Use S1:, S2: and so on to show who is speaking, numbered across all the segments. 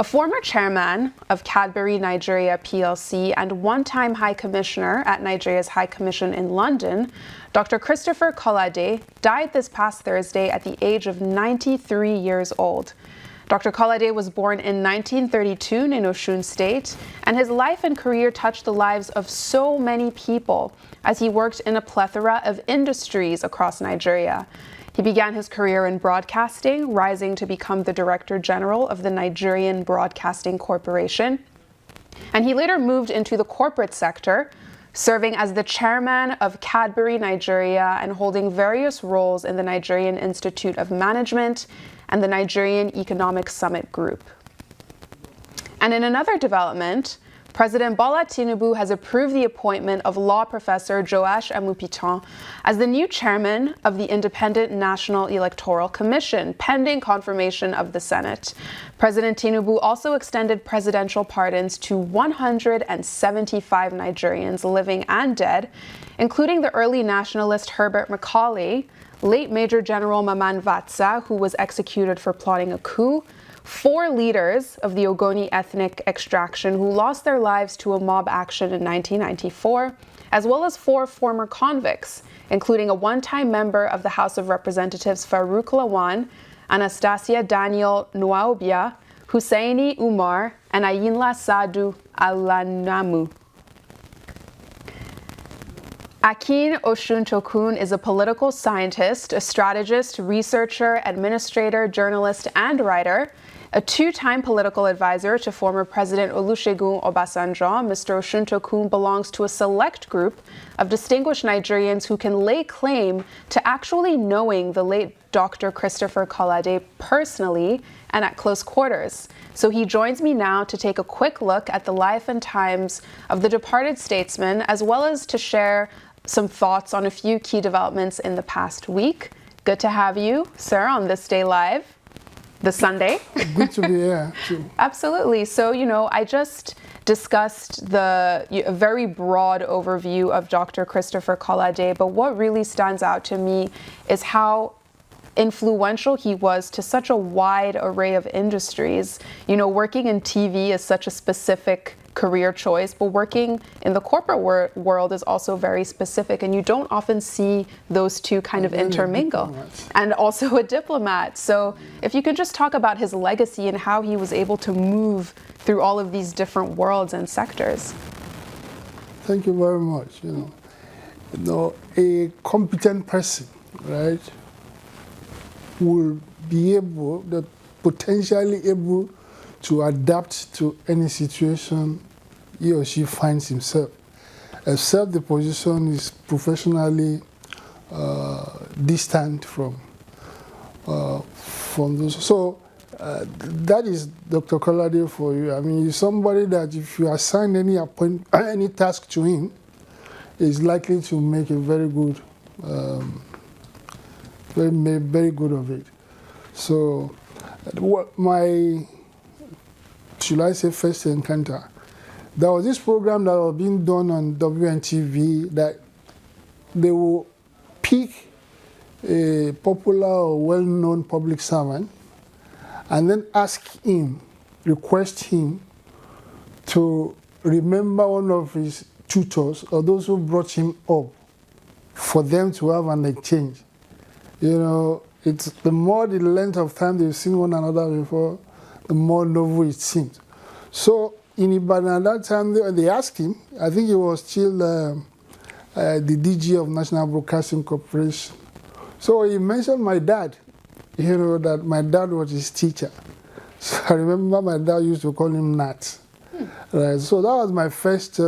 S1: A former chairman of Cadbury Nigeria plc and one-time High Commissioner at Nigeria's High Commission in London, Dr. Christopher Kolade died this past Thursday at the age of 93 years old. Dr. Kolade was born in 1932 in Osun State, and his life and career touched the lives of so many people as he worked in a plethora of industries across Nigeria. He began his career in broadcasting, rising to become the Director General of the Nigerian Broadcasting Corporation. And he later moved into the corporate sector, serving as the chairman of Cadbury Nigeria and holding various roles in the Nigerian Institute of Management and the Nigerian Economic Summit Group. And in another development, President Bola Tinubu has approved the appointment of law professor Joash Amupitan as the new chairman of the Independent National Electoral Commission, pending confirmation of the Senate. President Tinubu also extended presidential pardons to 175 Nigerians, living and dead, including the early nationalist Herbert Macaulay, late Major General Maman Vatsa, who was executed for plotting a coup, 4 leaders of the Ogoni ethnic extraction who lost their lives to a mob action in 1994, as well as 4 former convicts, including a one-time member of the House of Representatives Farouk Lawan, Anastasia Daniel Nwaobia, Hussaini Umar, and Ayinla Sadu Alanamu. Akin Osuntokun is a political scientist, a strategist, researcher, administrator, journalist, and writer. A 2-time political advisor to former President Olusegun Obasanjo, Mr. Osuntokun belongs to a select group of distinguished Nigerians who can lay claim to actually knowing the late Dr. Christopher Kolade personally and at close quarters. So he joins me now to take a quick look at the life and times of the departed statesman, as well as to share some thoughts on a few key developments in the past week. Good to have you, sir, on this day live, this Sunday.
S2: Good to be here, too.
S1: Absolutely. So, I just discussed a very broad overview of Dr. Christopher Kolade, but what really stands out to me is how influential he was to such a wide array of industries. Working in TV is such a specific career choice, but working in the corporate world is also very specific, and you don't often see those two kind of intermingle. And also a diplomat. So if you could just talk about his legacy and how he was able to move through all of these different worlds and sectors.
S2: Thank you very much. A competent person, right, will be potentially able to adapt to any situation he or she finds himself, except the position is professionally distant from those. So that is Dr. Kolade for you. I mean, he's somebody that if you assign any task to him, is likely to make a very good, very good of it. So should I say first encounter, there was this program that was being done on WNTV that they will pick a popular or well-known public servant and then request him to remember one of his tutors or those who brought him up for them to have an exchange. It's the more the length of time they've seen one another before, the more novel it seems. So in Ibadan at that time, they asked him, I think he was still the DG of National Broadcasting Corporation. So he mentioned my dad, that my dad was his teacher. So I remember my dad used to call him Nat. Right? So that was my first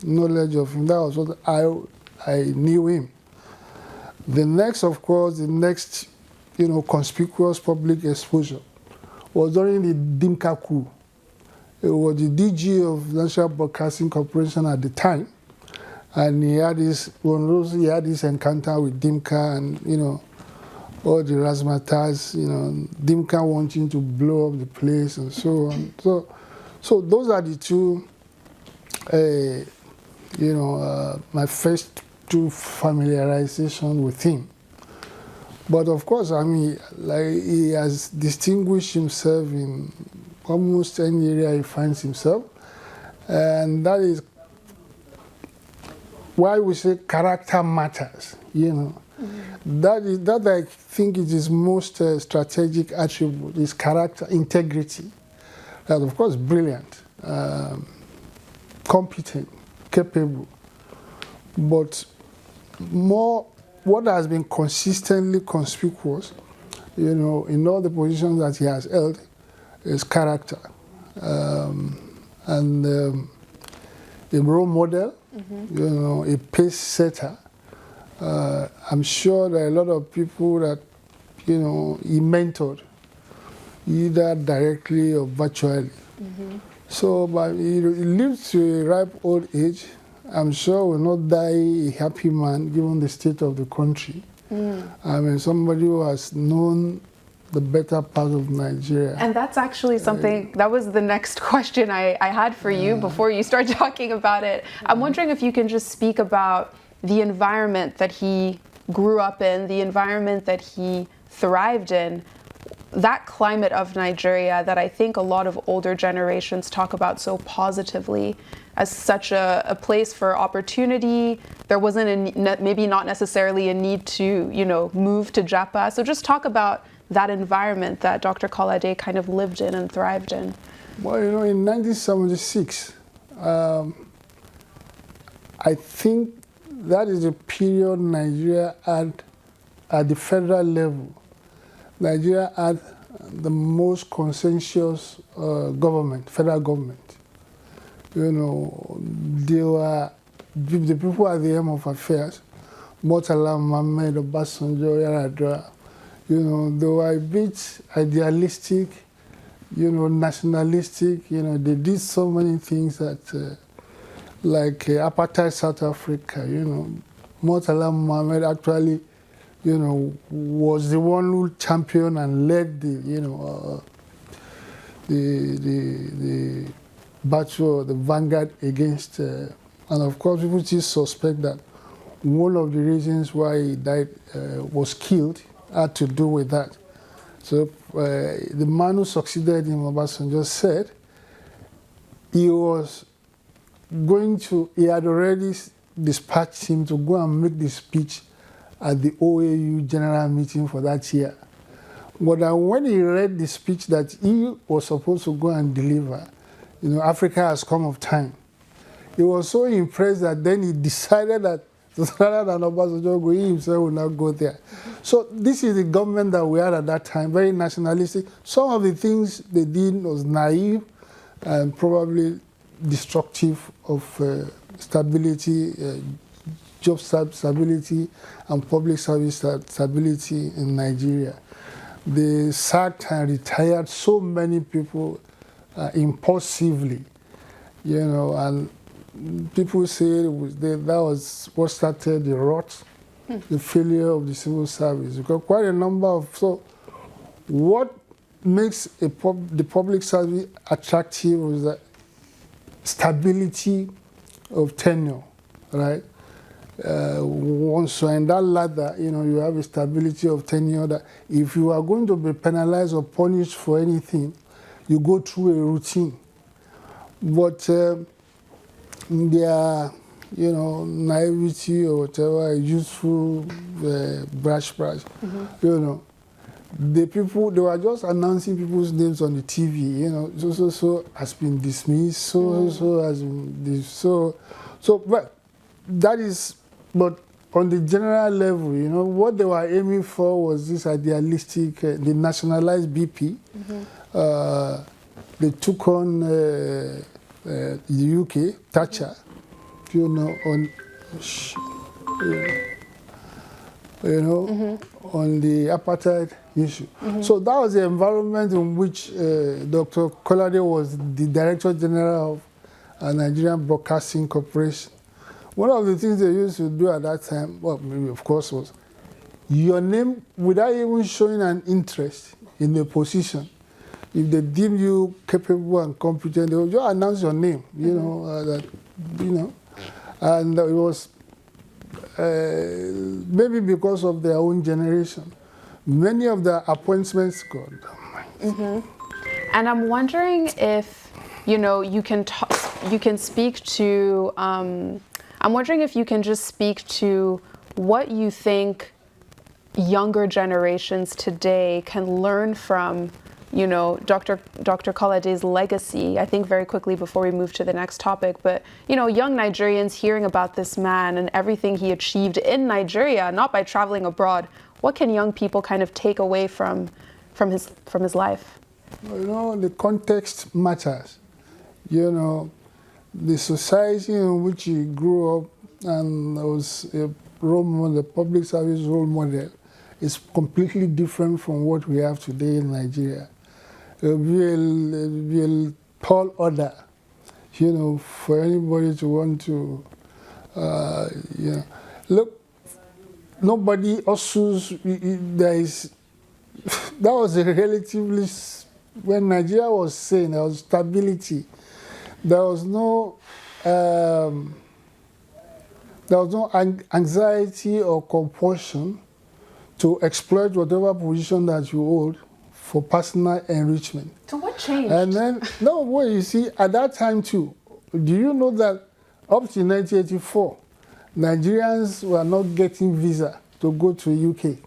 S2: knowledge of him. That was what I knew him. The next, conspicuous public exposure was during the Dimka coup. It was the DG of National Broadcasting Corporation at the time, and he had this encounter with Dimka and all the razzmatazz, Dimka wanting to blow up the place and so on. So those are the two, my first two familiarization with him. But of course, he has distinguished himself in almost any area he finds himself. And that is why we say character matters, you know. That I think is his most strategic attribute, is character, integrity. And of course, brilliant, competent, capable. But more, what has been consistently conspicuous, you know, in all the positions that he has held, is character. And a role model, you know, a pace setter. I'm sure there are a lot of people that, you know, he mentored, either directly or virtually. So, but he lived to a ripe old age. I'm sure will not die a happy man, given the state of the country. I mean, somebody who has known the better part of Nigeria.
S1: And that's actually something, that was the next question I had for you before you start talking about it. I'm wondering if you can just speak about the environment that he grew up in, the environment that he thrived in, that climate of Nigeria that I think a lot of older generations talk about so positively as such a place for opportunity. There wasn't maybe not necessarily a need to, you know, move to Japa. So just talk about that environment that Dr. Kolade kind of lived in and thrived in.
S2: Well, you know, in 1976, I think that is the period Nigeria had, at the federal level, Nigeria had the most consensus government, federal government. You know, they were the people at the helm of affairs, Murtala Mohammed, Obasanjo, Yar'Adua. You know, they were a bit idealistic, you know, nationalistic. You know, they did so many things that, like apartheid South Africa, you know, Murtala Mohammed actually, you know, was the one who championed and led the, you know, the battle, the vanguard against, and of course people still suspect that one of the reasons why he died, was killed, had to do with that. So the man who succeeded him, Obasanjo, said he was going to, he had already dispatched him to go and make the speech at the OAU general meeting for that year. But when he read the speech that he was supposed to go and deliver, you know, Africa has come of time, he was so impressed that then he decided that rather than Obasanjo, he himself will not go there. So this is the government that we had at that time, very nationalistic. Some of the things they did was naive and probably destructive of stability, job stability, and public service stability in Nigeria. They sacked and retired so many people impulsively, you know, and people say that was what started the rot, the failure of the civil service. Because quite a number of, so what makes the public service attractive is that stability of tenure, right? Once you're in that ladder, you know, you have a stability of tenure that if you are going to be penalized or punished for anything, you go through a routine. But their, you know, naivety or whatever, youthful brash, you know, the people, they were just announcing people's names on the TV, you know, so has been dismissed, so has been this, so, but that is, but on the general level, you know, what they were aiming for was this idealistic, they nationalized BP, they took on the UK, Thatcher, you know, on, you know, on the apartheid issue. So that was the environment in which Dr. Kolade was the Director General of Nigerian Broadcasting Corporation. One of the things they used to do at that time, well, maybe of course, was your name, without even showing an interest in the position. If they deem you capable and competent, they will just announce your name, you know, that, you know. And it was maybe because of their own generation. Many of the appointments, God.
S1: And I'm wondering if, you can speak to, I'm wondering if you can just speak to what you think younger generations today can learn from, Dr. Kolade's legacy. I think very quickly before we move to the next topic, but, young Nigerians hearing about this man and everything he achieved in Nigeria, not by traveling abroad, what can young people kind of take away from his life?
S2: The context matters. The society in which he grew up and was a role model, a public service role model, is completely different from what we have today in Nigeria. It will be a tall order, for anybody to want to, look, nobody also, that was a relatively, when Nigeria was saying there was stability, there was no anxiety or compulsion to exploit whatever position that you hold for personal enrichment.
S1: So what changed?
S2: And then, you see, at that time too, do you know that up to 1984, Nigerians were not getting visa to go to UK,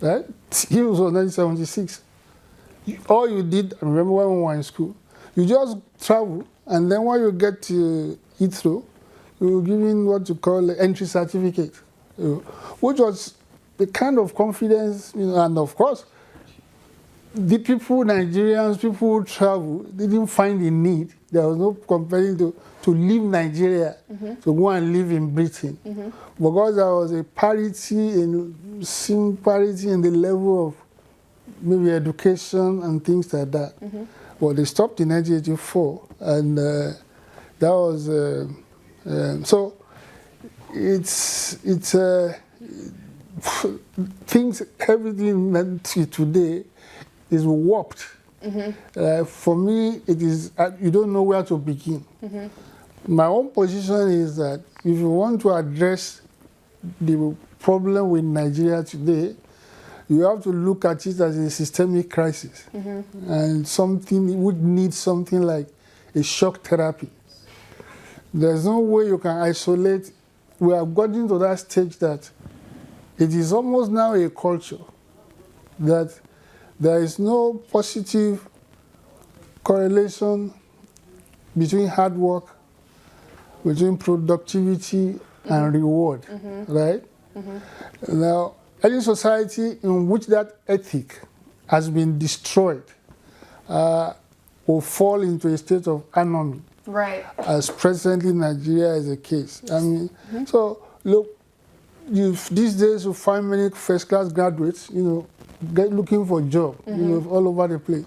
S2: right? It was 1976. All you did, I remember when we were in school, you just travel, and then when you get to Heathrow, you were given what you call an entry certificate, which was the kind of confidence, and of course, the Nigerians, people who travel, didn't find the need. There was no compelling to leave Nigeria to go and live in Britain, because there was a parity in the level of maybe education and things like that. Well, they stopped in 1984, and that was so. Everything today is warped. For me, it is, you don't know where to begin. My own position is that if you want to address the problem with Nigeria today, you have to look at it as a systemic crisis, and something would need something like a shock therapy. There's no way you can isolate. We have gotten to that stage that it is almost now a culture that there is no positive correlation between hard work, between productivity and reward, right? Now, any society in which that ethic has been destroyed will fall into a state of anarchy,
S1: right? As
S2: presently Nigeria is the case. I mean, so look, these days you find many first-class graduates, looking for a job, all over the place.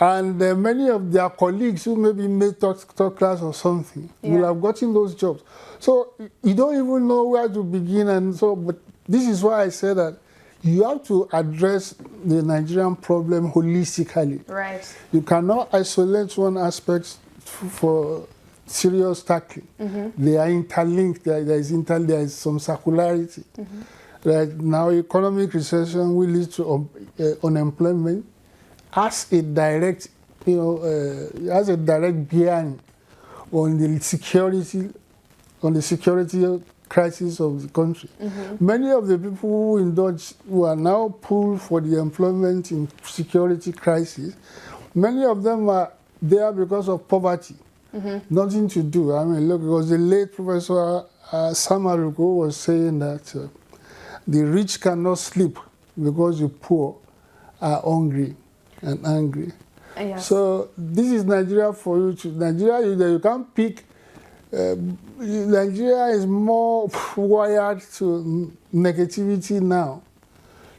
S2: And many of their colleagues who maybe made third class or something will have gotten those jobs. So you don't even know where to begin. And so, but this is why I say that you have to address the Nigerian problem holistically.
S1: Right.
S2: You cannot isolate one aspect for serious tackling. They are interlinked. There is some circularity. Right now, economic recession will lead to unemployment. Has a direct, bearing on the security crisis of the country. Many of the people who are now pulled for the employment in security crisis, many of them are there because of poverty, nothing to do. I mean, look, because the late Professor Samaruko was saying that the rich cannot sleep because the poor are hungry and angry.
S1: Yes.
S2: So this is Nigeria for you. Nigeria, you can't pick. Nigeria is more wired to negativity now,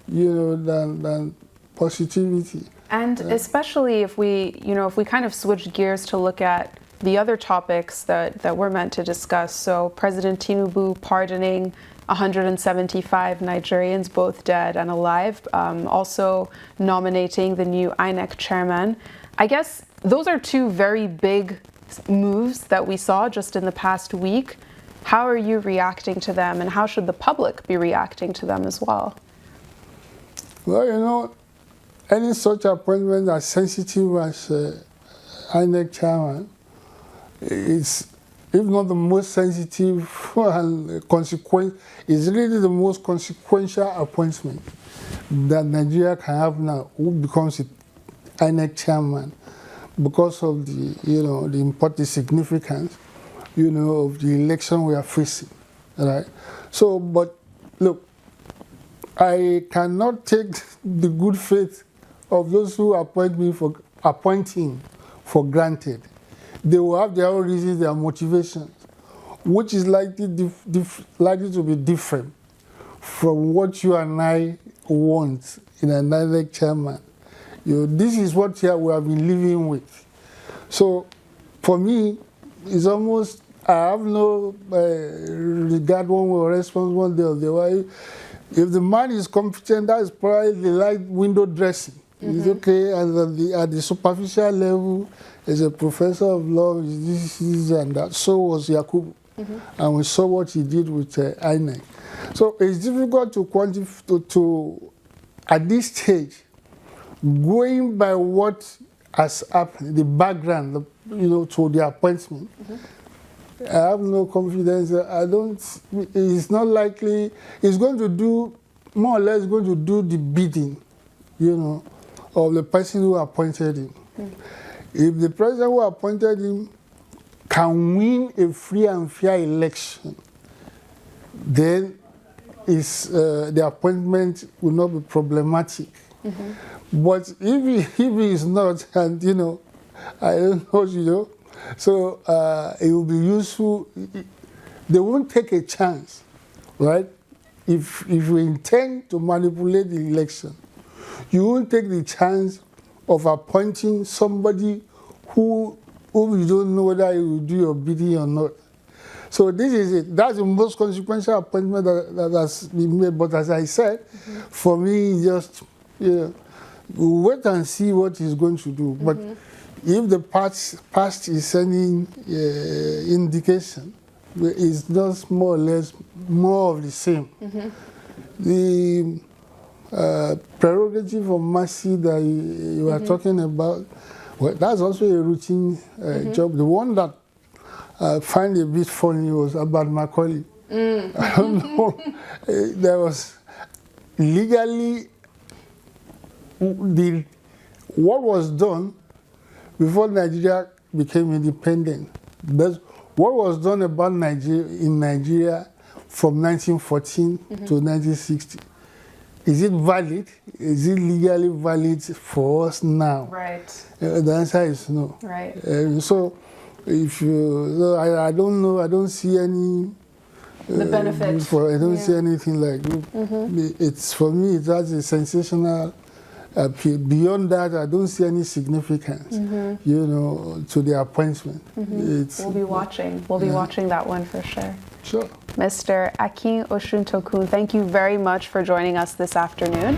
S2: than positivity.
S1: And especially if we kind of switch gears to look at the other topics that we're meant to discuss. So President Tinubu pardoning 175 Nigerians, both dead and alive, also nominating the new INEC chairman. I guess those are two very big moves that we saw just in the past week. How are you reacting to them, and how should the public be reacting to them as well?
S2: Well, any such appointment as sensitive as INEC chairman, it's, if not the most sensitive and is really the most consequential appointment that Nigeria can have now. Who becomes INEC chairman because of the, the important significance, of the election we are facing, right? So, but look, I cannot take the good faith of those who appointing for granted. They will have their own reasons, their motivations, which is likely to be different from what you and I want in an INEC chairman. This is what we have been living with. So, for me, it's almost, I have no regard one way or response one day or the other. If the man is competent, that is probably the light window dressing. It's okay, and at the superficial level, as a professor of law, this and that. So was Yakubu. And we saw what he did with INEC. So it's difficult to quantify, at this stage, going by what has happened, the background, to the appointment. I have no confidence. It's not likely, it's going to do, more or less going to do the bidding, of the person who appointed him. If the president who appointed him can win a free and fair election, then the appointment will not be problematic. But if he is not, and I don't know, so it will be useful. They won't take a chance, right? If you intend to manipulate the election, you won't take the chance of appointing somebody whom you don't know whether he will do your bidding or not. So this is it. That's the most consequential appointment that has been made. But as I said, for me, just we'll wait and see what he's going to do. But if the past is any indication, it's just more or less more of the same. The prerogative of mercy that you were talking about, well, that's also a routine job. The one that I find a bit funny was about Macaulay. I don't know. There was legally what was done before Nigeria became independent. That's what was done about Nigeria from 1914 to 1960. Is it valid? Is it legally valid for us now?
S1: Right.
S2: The answer is no.
S1: Right.
S2: So, if I don't know. I don't see any.
S1: The benefit.
S2: I don't see anything like it. It's for me. It has a sensational appeal. Beyond that, I don't see any significance. To the appointment.
S1: We'll be watching. We'll be watching that one for sure.
S2: Sure.
S1: Mr. Akin Osuntokun, thank you very much for joining us this afternoon.